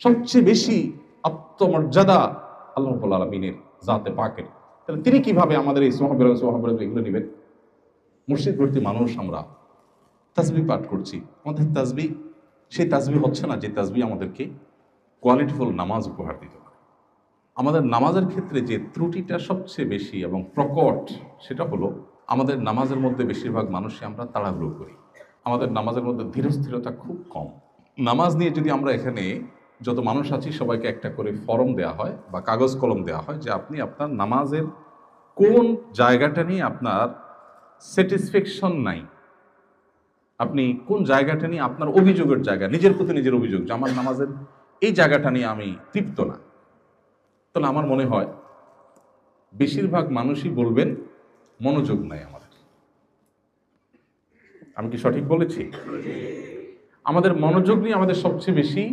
সবচেয়ে বেশি আত্মমর্যাদা আল্লাহ রাব্বুল আলামিনের জাতে পাকের। তাহলে তিনি কিভাবে আমাদের এই সোহাবের এগুলো নেবেন? মুর্শিদ ভর্তি মানুষ আমরা তাসবিহ পাঠ করছি, আমাদের তাসবিহ সেই তাসবিহ হচ্ছে না যে তাসবিহ আমাদেরকে কোয়ালিটিফুল নামাজ উপহার দিতে পারে। আমাদের নামাজের ক্ষেত্রে যে ত্রুটিটা সবচেয়ে বেশি এবং প্রকট, সেটা হলো আমাদের নামাজের মধ্যে বেশিরভাগ মানুষই আমরা তাড়াহুড়ো করি। আমাদের নামাজের মধ্যে ধীরস্থিরতা খুব কম। নামাজ নিয়ে যদি আমরা এখানে যত মানুষ আছি সবাইকে একটা করে ফর্ম দেওয়া হয় বা কাগজ কলম দেওয়া হয় যে আপনি আপনার নামাজের কোন জায়গাটা নিয়ে আপনার স্যাটিসফ্যাকশন নাই, আপনি কোন জায়গাটা নিয়ে আপনার অভিযোগের জায়গা, নিজের প্রতি নিজের অভিযোগ যে আমার নামাজের এই জায়গাটা নিয়ে আমি তৃপ্ত না, তাহলে আমার মনে হয় বেশিরভাগ মানুষই বলবেন মনোযোগ নাই আমাদের। আমি কি সঠিক বলেছি? আমাদের মনোযোগ নিয়ে আমাদের সবচেয়ে বেশি